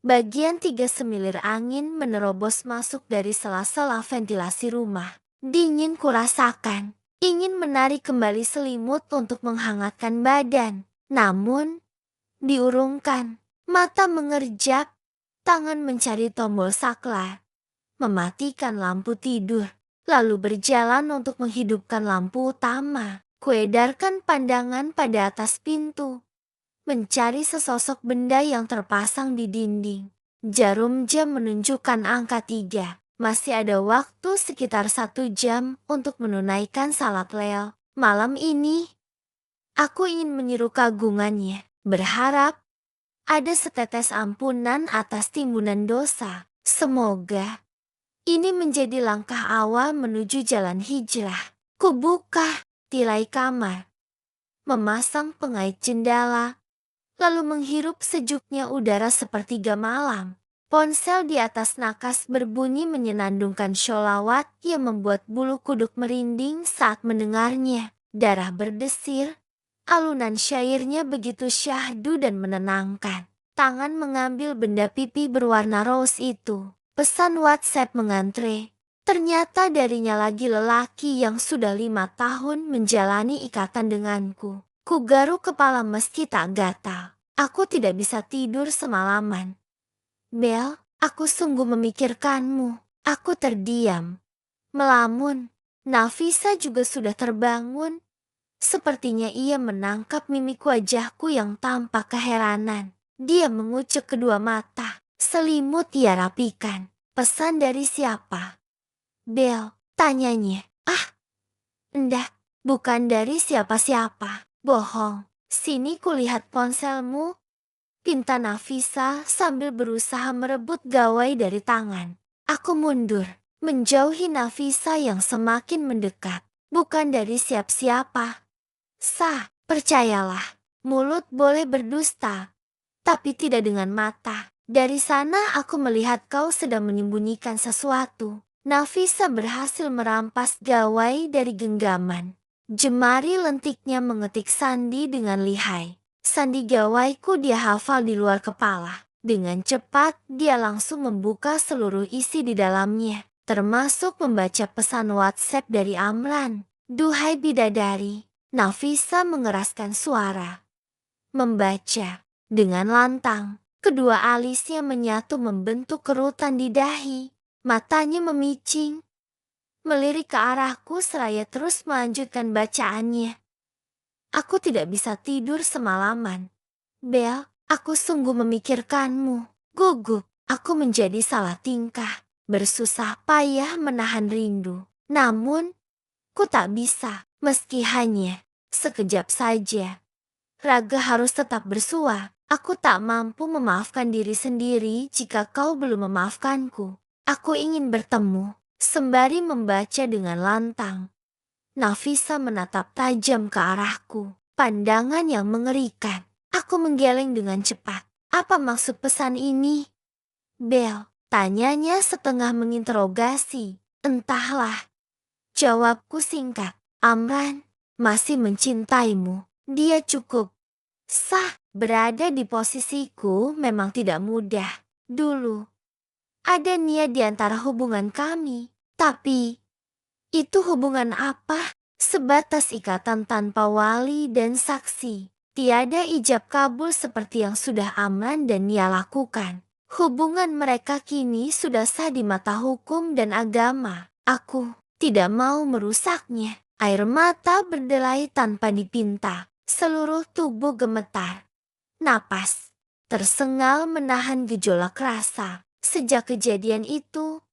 Bagian 3 semilir angin menerobos masuk dari sela-sela ventilasi rumah. Dingin kurasakan. Ingin menarik kembali selimut untuk menghangatkan badan. Namun, diurungkan. Mata mengerjap, tangan mencari tombol saklar. Mematikan lampu tidur. Lalu berjalan untuk menghidupkan lampu utama. Kuedarkan pandangan pada atas pintu. Mencari sesosok benda yang terpasang di dinding. Jarum jam menunjukkan angka 3. Masih ada waktu sekitar 1 jam untuk menunaikan salat leel. Malam ini, aku ingin meniru kagungannya. Berharap ada setetes ampunan atas timbunan dosa. Semoga ini menjadi langkah awal menuju jalan hijrah. Kubuka tirai kamar. Memasang pengait jendela. Lalu menghirup sejuknya udara sepertiga malam. Ponsel di atas nakas berbunyi menyenandungkan sholawat yang membuat bulu kuduk merinding saat mendengarnya. Darah berdesir, alunan syairnya begitu syahdu dan menenangkan. Tangan mengambil benda pipi berwarna rose itu. Pesan WhatsApp mengantre. Ternyata darinya lagi lelaki yang sudah 5 tahun menjalani ikatan denganku. Kugaruk kepala meski tak gatal. Aku tidak bisa tidur semalaman. Bel, aku sungguh memikirkanmu. Aku terdiam. Melamun. Nafisa juga sudah terbangun. Sepertinya ia menangkap mimik wajahku yang tampak keheranan. Dia mengucek kedua mata. Selimut ia rapikan. Pesan dari siapa? Bel, tanyanya. Endah, bukan dari siapa-siapa. Bohong. Sini kulihat ponselmu. Pinta Nafisa sambil berusaha merebut gawai dari tangan. Aku mundur, menjauhi Nafisa yang semakin mendekat. Bukan dari siapa-siapa. Percayalah, mulut boleh berdusta, tapi tidak dengan mata. Dari sana aku melihat kau sedang menyembunyikan sesuatu. Nafisa berhasil merampas gawai dari genggaman. Jemari lentiknya mengetik sandi dengan lihai. Sandi gawaiku dia hafal di luar kepala. Dengan cepat dia langsung membuka seluruh isi di dalamnya, termasuk membaca pesan WhatsApp dari Amran. Duhai bidadari, Nafisa mengeraskan suara. Membaca dengan lantang. Kedua alisnya menyatu membentuk kerutan di dahi. Matanya memicing, melirik ke arahku seraya terus melanjutkan bacaannya. Aku tidak bisa tidur semalaman. Bel, aku sungguh memikirkanmu. Gugup, aku menjadi salah tingkah. Bersusah payah menahan rindu. Namun, ku tak bisa, meski hanya sekejap saja. Raga harus tetap bersua. Aku tak mampu memaafkan diri sendiri jika kau belum memaafkanku. Aku ingin bertemu, sembari membaca dengan lantang. Nafisa menatap tajam ke arahku, pandangan yang mengerikan. Aku menggeleng dengan cepat. Apa maksud pesan ini? Bel, tanyanya setengah menginterogasi. Entahlah. Jawabku singkat. Amran masih mencintaimu. Dia cukup berada di posisiku memang tidak mudah. Dulu ada niat di antara hubungan kami, tapi itu hubungan apa? Sebatas ikatan tanpa wali dan saksi. Tiada ijab kabul seperti yang sudah Amran dan Nia lakukan. Hubungan mereka kini sudah sah di mata hukum dan agama. Aku tidak mau merusaknya. Air mata berdelai tanpa dipinta. Seluruh tubuh gemetar. Napas tersengal menahan gejolak rasa. Sejak kejadian itu,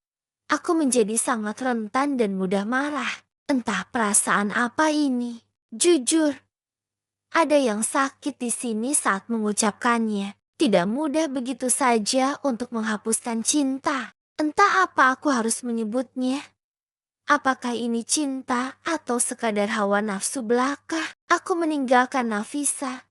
aku menjadi sangat rentan dan mudah marah. Entah perasaan apa ini. Jujur, ada yang sakit di sini saat mengucapkannya. Tidak mudah begitu saja untuk menghapuskan cinta. Entah apa aku harus menyebutnya. Apakah ini cinta atau sekadar hawa nafsu belaka? Aku meninggalkan Nafisa.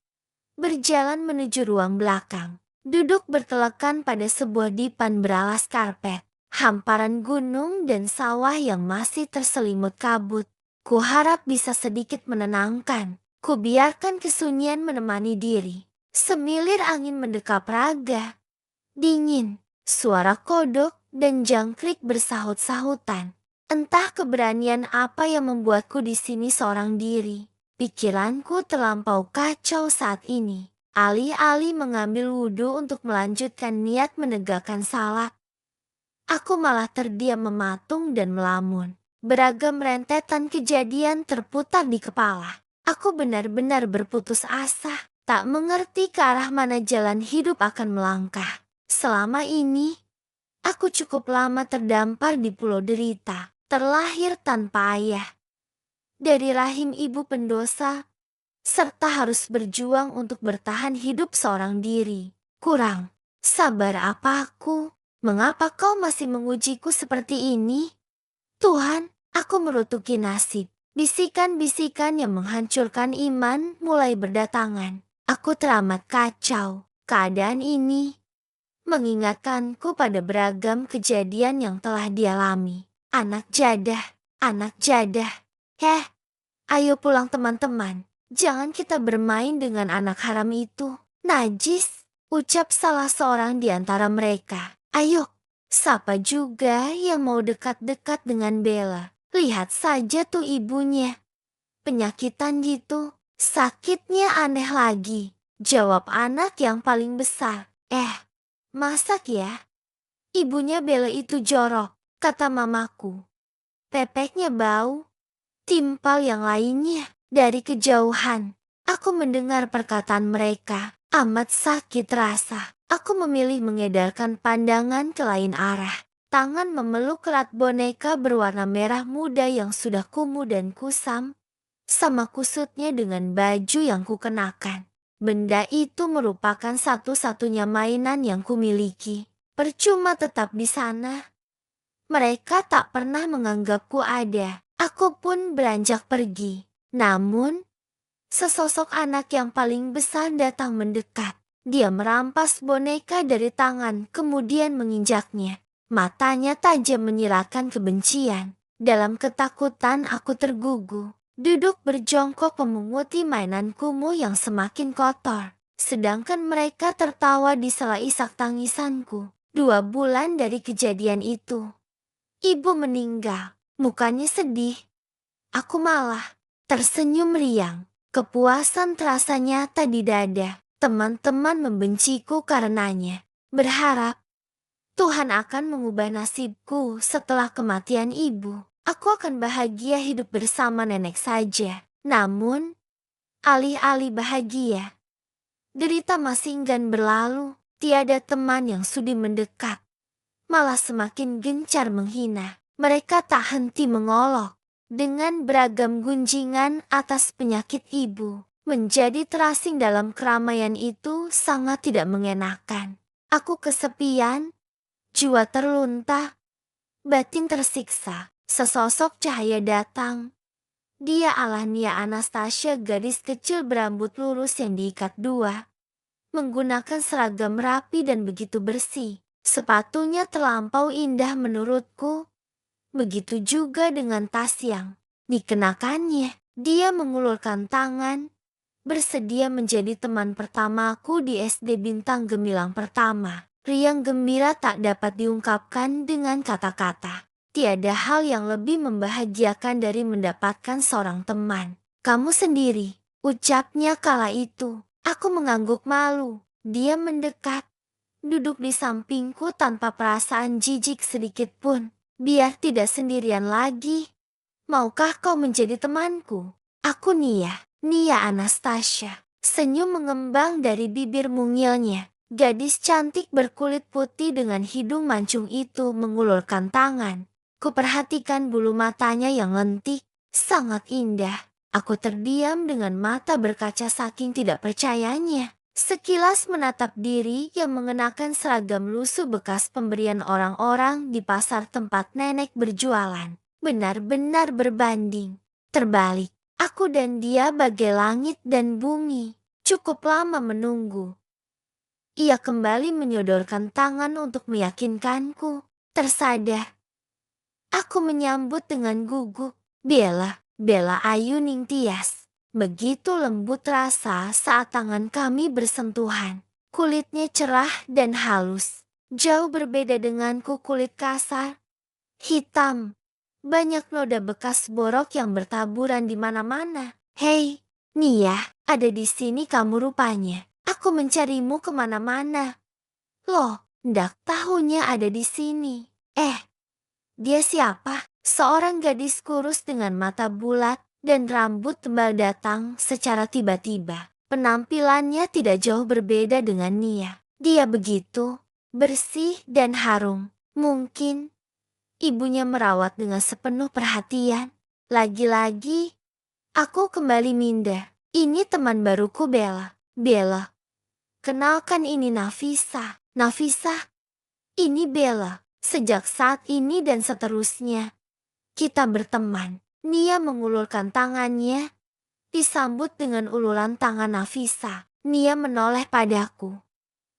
Berjalan menuju ruang belakang. Duduk bertelekan pada sebuah dipan beralas karpet. Hamparan gunung dan sawah yang masih terselimut kabut. Kuharap bisa sedikit menenangkan. Kubiarkan kesunyian menemani diri. Semilir angin mendekap raga. Dingin. angin, suara kodok, dan jangkrik bersahut-sahutan. Entah keberanian apa yang membuatku di sini seorang diri. Pikiranku terlampau kacau saat ini. Alih-alih mengambil wudhu untuk melanjutkan niat menegakkan salat, aku malah terdiam mematung dan melamun. Beragam rentetan kejadian terputar di kepala. Aku benar-benar berputus asa, tak mengerti ke arah mana jalan hidup akan melangkah. Selama ini, aku cukup lama terdampar di pulau derita, terlahir tanpa ayah, dari rahim ibu pendosa, serta harus berjuang untuk bertahan hidup seorang diri. Kurang sabar apa aku? Mengapa kau masih mengujiku seperti ini? Tuhan, aku merutuki nasib. Bisikan-bisikan yang menghancurkan iman mulai berdatangan. Aku teramat kacau. Keadaan ini mengingatkanku pada beragam kejadian yang telah dialami. Anak jadah, anak jadah. Heh, ayo pulang teman-teman. Jangan kita bermain dengan anak haram itu. Najis, ucap salah seorang di antara mereka. Ayo, siapa juga yang mau dekat-dekat dengan Bella? Lihat saja tuh ibunya. Penyakitan gitu. Sakitnya aneh lagi. Jawab anak yang paling besar. Masak ya? Ibunya Bella itu jorok, kata mamaku. Pepeknya bau. Timpal yang lainnya. Dari kejauhan, aku mendengar perkataan mereka. Amat sakit rasa. Aku memilih mengedarkan pandangan ke lain arah. Tangan memeluk erat boneka berwarna merah muda yang sudah kumuh dan kusam, sama kusutnya dengan baju yang kukenakan. Benda itu merupakan satu-satunya mainan yang kumiliki. Percuma tetap di sana. Mereka tak pernah menganggapku ada. Aku pun beranjak pergi. Namun, sesosok anak yang paling besar datang mendekat. Dia merampas boneka dari tangan, kemudian menginjaknya. Matanya tajam menyiratkan kebencian. Dalam ketakutan aku tergugu. Duduk berjongkok memunguti mainan kumuh yang semakin kotor. Sedangkan mereka tertawa di sela isak tangisanku. 2 bulan dari kejadian itu, ibu meninggal. Mukanya sedih. Aku malah tersenyum riang. Kepuasan terasa nyata di dada. Teman-teman membenciku karenanya. Berharap Tuhan akan mengubah nasibku setelah kematian ibu. Aku akan bahagia hidup bersama nenek saja. Namun, alih-alih bahagia, derita masih enggan berlalu. Tiada teman yang sudi mendekat, malah semakin gencar menghina. Mereka tak henti mengolok. Dengan beragam gunjingan atas penyakit ibu, menjadi terasing dalam keramaian itu sangat tidak mengenakan. Aku kesepian, jiwa terlunta, batin tersiksa. Sesosok cahaya datang. Dia Alania Anastasia, gadis kecil berambut lurus yang diikat 2. Menggunakan seragam rapi dan begitu bersih. Sepatunya terlampau indah menurutku. Begitu juga dengan tas yang dikenakannya. Dia mengulurkan tangan, bersedia menjadi teman pertamaku di SD Bintang Gemilang pertama. Riang gembira tak dapat diungkapkan dengan kata-kata. Tiada hal yang lebih membahagiakan dari mendapatkan seorang teman. Kamu sendiri, ucapnya kala itu. Aku mengangguk malu. Dia mendekat, duduk di sampingku tanpa perasaan jijik sedikit pun. Biar tidak sendirian lagi. Maukah kau menjadi temanku? Aku Nia Anastasia. Senyum mengembang dari bibir mungilnya. Gadis cantik berkulit putih dengan hidung mancung itu mengulurkan tangan. Kuperhatikan bulu matanya yang lentik, sangat indah. Aku terdiam dengan mata berkaca saking tidak percayanya. Sekilas menatap diri yang mengenakan seragam lusuh bekas pemberian orang-orang di pasar tempat nenek berjualan. Benar-benar berbanding terbalik. Aku dan dia bagai langit dan bumi. Cukup lama menunggu. Ia kembali menyodorkan tangan untuk meyakinkanku. Tersadar. Aku menyambut dengan gugup. Bella Ayu Ningtyas. Begitu lembut rasa saat tangan kami bersentuhan. Kulitnya cerah dan halus. Jauh berbeda denganku, kulit kasar, hitam, banyak noda bekas borok yang bertaburan di mana-mana. Hei, Nia, ada di sini kamu rupanya. Aku mencarimu kemana-mana. Loh, ndak tahunya ada di sini. Dia siapa? Seorang gadis kurus dengan mata bulat dan rambut tebal datang secara tiba-tiba. Penampilannya tidak jauh berbeda dengan Nia. Dia begitu bersih dan harum. Mungkin ibunya merawat dengan sepenuh perhatian. Lagi-lagi, aku kembali minder. Ini teman baruku, Bella. Bella, kenalkan ini Nafisa. Nafisa, ini Bella. Sejak saat ini dan seterusnya, kita berteman. Nia mengulurkan tangannya, disambut dengan uluran tangan Nafisa. Nia menoleh padaku,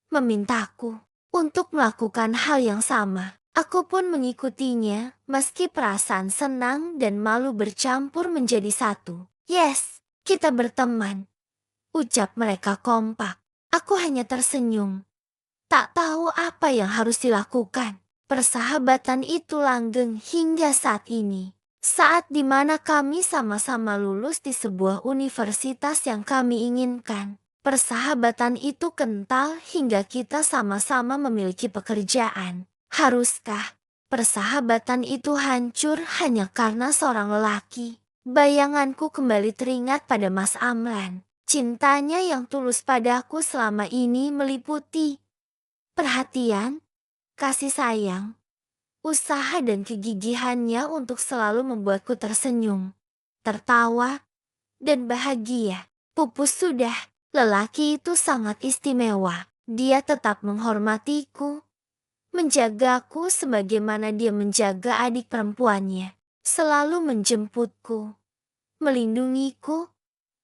memintaku untuk melakukan hal yang sama. Aku pun mengikutinya, meski perasaan senang dan malu bercampur menjadi satu. Yes, kita berteman, ucap mereka kompak. Aku hanya tersenyum, tak tahu apa yang harus dilakukan. Persahabatan itu langgeng hingga saat ini. Saat dimana kami sama-sama lulus di sebuah universitas yang kami inginkan. Persahabatan itu kental hingga kita sama-sama memiliki pekerjaan. Haruskah persahabatan itu hancur hanya karena seorang lelaki? Bayanganku kembali teringat pada Mas Amran. Cintanya yang tulus padaku selama ini meliputi perhatian, kasih sayang, usaha dan kegigihannya untuk selalu membuatku tersenyum, tertawa, dan bahagia. Pupus sudah, lelaki itu sangat istimewa. Dia tetap menghormatiku, menjagaku sebagaimana dia menjaga adik perempuannya. Selalu menjemputku, melindungiku,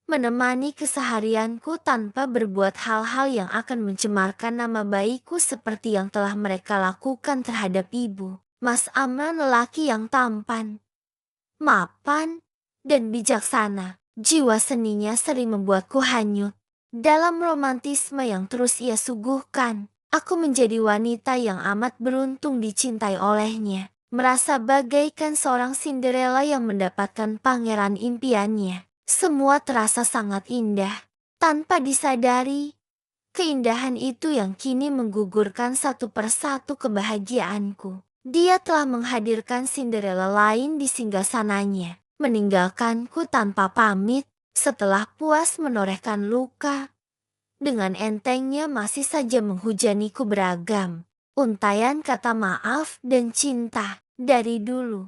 menemani keseharianku tanpa berbuat hal-hal yang akan mencemarkan nama baikku seperti yang telah mereka lakukan terhadap ibu. Mas Amran lelaki yang tampan, mapan, dan bijaksana. Jiwa seninya sering membuatku hanyut. Dalam romantisme yang terus ia suguhkan, aku menjadi wanita yang amat beruntung dicintai olehnya. Merasa bagaikan seorang Cinderella yang mendapatkan pangeran impiannya. Semua terasa sangat indah. Tanpa disadari, keindahan itu yang kini menggugurkan satu persatu kebahagiaanku. Dia telah menghadirkan Cinderella lain di singgasananya, meninggalkanku tanpa pamit. Setelah puas menorehkan luka, dengan entengnya masih saja menghujaniku beragam untayan kata maaf dan cinta. Dari dulu,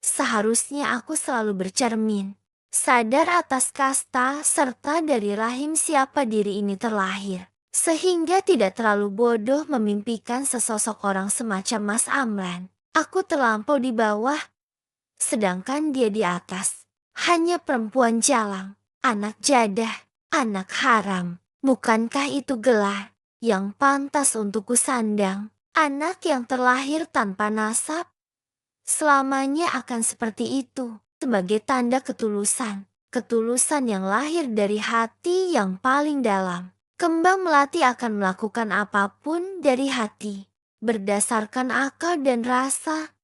seharusnya aku selalu bercermin, sadar atas kasta serta dari rahim siapa diri ini terlahir. Sehingga tidak terlalu bodoh memimpikan sesosok orang semacam Mas Amran. Aku terlampau di bawah, sedangkan dia di atas. Hanya perempuan jalang, anak jadah, anak haram. Bukankah itu gelar yang pantas untuk kusandang? Anak yang terlahir tanpa nasab selamanya akan seperti itu, sebagai tanda ketulusan. Ketulusan yang lahir dari hati yang paling dalam. Kembang melati akan melakukan apapun dari hati, berdasarkan akal dan rasa,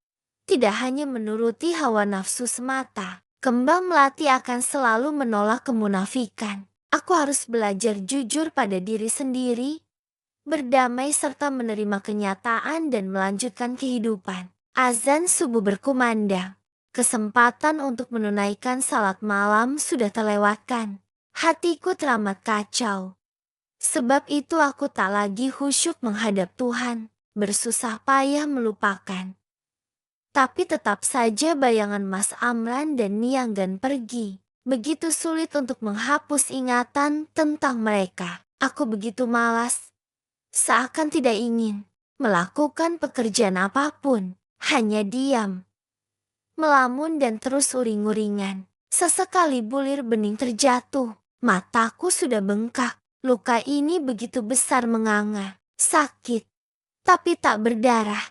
tidak hanya menuruti hawa nafsu semata. Kembang melati akan selalu menolak kemunafikan. Aku harus belajar jujur pada diri sendiri, berdamai serta menerima kenyataan dan melanjutkan kehidupan. Azan subuh berkumandang. Kesempatan untuk menunaikan salat malam sudah terlewatkan. Hatiku teramat kacau. Sebab itu aku tak lagi khusyuk menghadap Tuhan, bersusah payah melupakan. Tapi tetap saja bayangan Mas Amran dan Nianggan pergi. Begitu sulit untuk menghapus ingatan tentang mereka. Aku begitu malas, seakan tidak ingin melakukan pekerjaan apapun. Hanya diam, melamun dan terus uring-uringan. Sesekali bulir bening terjatuh. Mataku sudah bengkak. Luka ini begitu besar menganga. Sakit, tapi tak berdarah.